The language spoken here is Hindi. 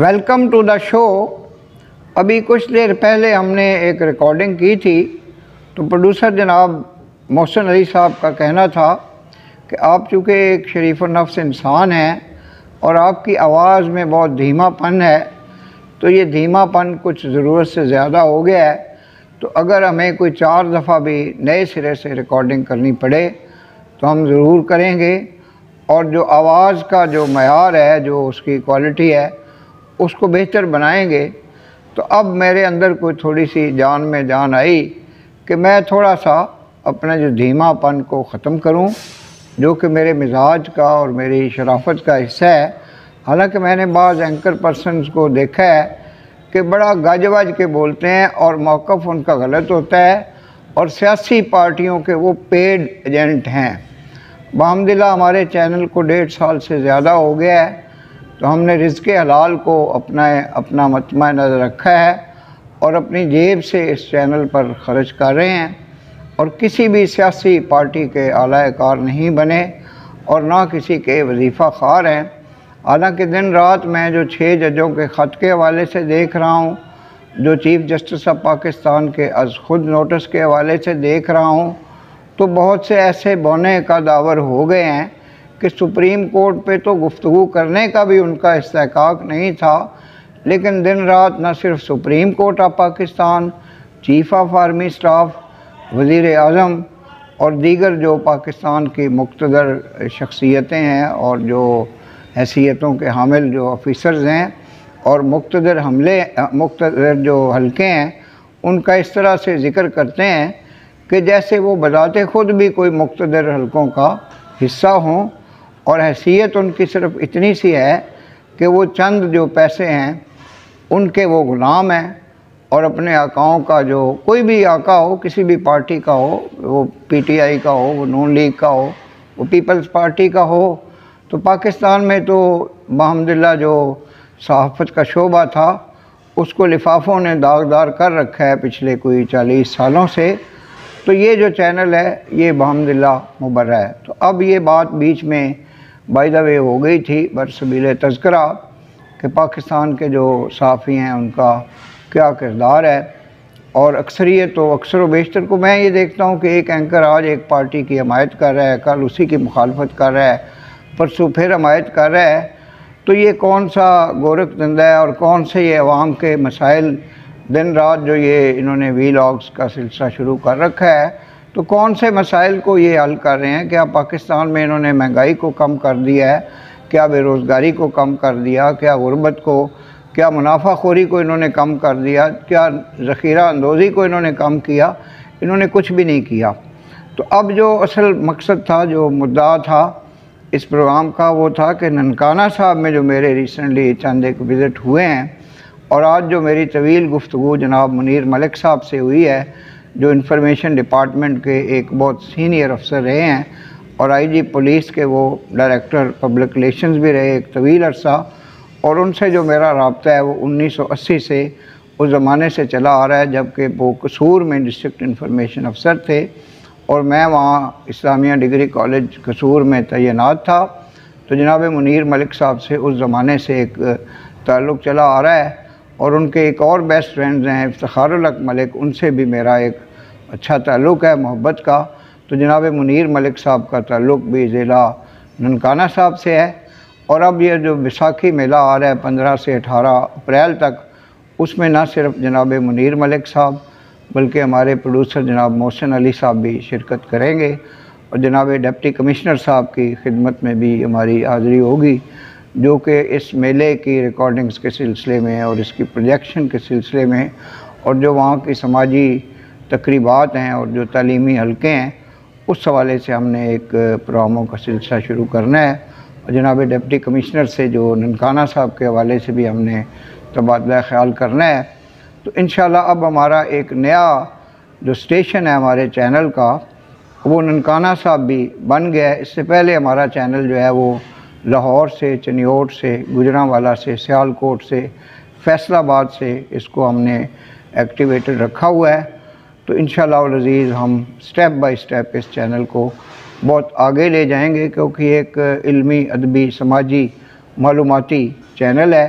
Welcome to the show. अभी कुछ देर पहले हमने एक रिकॉर्डिंग की थी, तो प्रोड्यूसर जनाब मोहसिन अली साहब का कहना था कि आप चूँकि एक शरीफ नफ्स इंसान हैं और आपकी आवाज़ में बहुत धीमापन है, तो ये धीमापन कुछ ज़रूरत से ज़्यादा हो गया है। तो अगर हमें कोई 4 दफ़ा भी नए सिरे से रिकॉर्डिंग करनी पड़े तो हम ज़रूर करेंगे, और जो आवाज़ का जो मयार है, जो उसकी क्वालिटी है, उसको बेहतर बनाएंगे। तो अब मेरे अंदर कोई थोड़ी सी जान में जान आई कि मैं थोड़ा सा अपने जो धीमापन को ख़त्म करूं, जो कि मेरे मिजाज का और मेरी शराफत का हिस्सा है। हालांकि मैंने बाज़ एंकर पर्सनस को देखा है कि बड़ा गज वज के बोलते हैं और मौक़िफ़ उनका गलत होता है, और सियासी पार्टियों के वो पेड एजेंट हैं। बहमदिल्ला हमारे चैनल को 1.5 साल से ज़्यादा हो गया है, तो हमने रिज़्क़े हलाल को अपना मतमा नज़र रखा है और अपनी जेब से इस चैनल पर ख़र्च कर रहे हैं, और किसी भी सियासी पार्टी के आला कार नहीं बने और ना किसी के वजीफ़ा ख़ार हैं। हालांकि दिन रात मैं जो 6 जजों के ख़त के हवाले से देख रहा हूँ, जो चीफ़ जस्टिस ऑफ पाकिस्तान के अज़ खुद नोटिस के हवाले से देख रहा हूँ, तो बहुत से ऐसे बौने का दावर हो गए हैं कि सुप्रीम कोर्ट पे तो गुफ्तगू करने का भी उनका इस्तेकाक नहीं था, लेकिन दिन रात न सिर्फ supreme court of Pakistan, chief of army staff, वज़ीर आज़म और दीगर जो पाकिस्तान की मुक़्तदर शख्सियतें हैं और जो हैसियतों के हामिल जो ऑफिसर्स हैं और मुक़्तदर जो हल्के हैं, उनका इस तरह से ज़िक्र करते हैं कि जैसे वो बज़ाते ख़ुद भी कोई मुक़्तदर हल्कों का हिस्सा हों, और हैसियत उनकी सिर्फ इतनी सी है कि वो चंद जो पैसे हैं उनके वो ग़ुलाम हैं, और अपने आकाओं का जो कोई भी आका हो, किसी भी पार्टी का हो, वो PTI का हो, वो नून लीग का हो, वो पीपल्स पार्टी का हो। तो पाकिस्तान में तो बहमदिल्ला जो सहाफ़त का शोबा था उसको लिफाफों ने दागदार कर रखा है पिछले कोई 40 सालों से। तो ये जो चैनल है ये बहमदिल्ला मुबर्रा है। तो अब ये बात बीच में बाय द वे हो गई थी बरसबील तज़किरा कि पाकिस्तान के जो सहाफ़ी हैं उनका क्या किरदार है, और अक्सरियत तो अक्सर व बेशतर को मैं ये देखता हूँ कि एक एंकर आज एक पार्टी की हमायत कर रहा है, कल उसी की मुखालफत कर रहा है, परसों फिर हमायत कर रहा है। तो ये कौन सा गोरख धंधा है, और कौन से ये अवाम के मसाइल दिन रात जो ये इन्होंने वीलॉग्स का सिलसिला शुरू कर रखा है, तो कौन से मसाइल को ये हल कर रहे हैं। क्या पाकिस्तान में इन्होंने महंगाई को कम कर दिया है, क्या बेरोज़गारी को कम कर दिया, क्या गुर्बत को, क्या मुनाफाखोरी को इन्होंने कम कर दिया, क्या ज़ख़ीरा अंदोज़ी को इन्होंने कम किया? इन्होंने कुछ भी नहीं किया। तो अब जो असल मकसद था, जो मुद्दा था इस प्रोग्राम का, वो था कि ननकाना साहब में जो मेरे रिसेंटली चंद एक विज़िट हुए हैं, और आज जो मेरी तवील गुफ्तगू जनाब मुनीर मलिक साहब से हुई है, जो इंफॉर्मेशन डिपार्टमेंट के एक बहुत सीनियर अफसर रहे हैं और IG पुलिस के वो डायरेक्टर पब्लिक रिलेशंस भी रहे एक तवील अरसा, और उनसे जो मेरा रब्ता है वो 1980 से उस ज़माने से चला आ रहा है, जबकि वो कसूर में डिस्ट्रिक्ट इंफॉर्मेशन अफसर थे और मैं वहाँ इस्लामिया डिग्री कॉलेज कसूर में तैनात था। तो जनाब मुनीर मलिक साहब से उस ज़माने से एक ताल्लुक़ चला आ रहा है, और उनके एक और बेस्ट फ्रेंड्स हैं इफ्तिखारुल हक मलिक, उनसे भी मेरा एक अच्छा ताल्लुक़ है मोहब्बत का। तो जनाब मुनीर मलिक साहब का ताल्लुक़ भी ज़िला ननकाना साहब से है। और अब ये जो बैसाखी मेला आ रहा है 15 से 18 अप्रैल तक, उसमें ना सिर्फ जनाब मुनीर मलिक साहब बल्कि हमारे प्रोड्यूसर जनाब मोहसिन अली साहब भी शिरकत करेंगे, और जनाब डिप्टी कमिश्नर साहब की खिदमत में भी हमारी हाज़िरी होगी, जो कि इस मेले की रिकॉर्डिंग्स के सिलसिले में और इसकी प्रोजेक्शन के सिलसिले में, और जो वहाँ की समाजी तकरीबात हैं और जो तालीमी हल्के हैं, उस हवाले से हमने एक प्रोग्रामों का सिलसिला शुरू करना है। और जनाब डिप्टी कमिश्नर से जो ननकाना साहब के हवाले से भी हमने तबादला ख्याल करना है। तो इंशाल्लाह अब हमारा एक नया जो स्टेशन है हमारे चैनल का, वो ननकाना साहब भी बन गया है। इससे पहले हमारा चैनल जो है वो लाहौर से, चनियोट से, गुजरांवाला से, सियालकोट से, फैसलाबाद से इसको हमने एक्टिवेटेड रखा हुआ है। तो इंशाअल्लाह अल अज़ीज़ हम स्टेप बाय स्टेप इस चैनल को बहुत आगे ले जाएंगे, क्योंकि एक इल्मी, अदबी, समाजी, मालूमाती चैनल है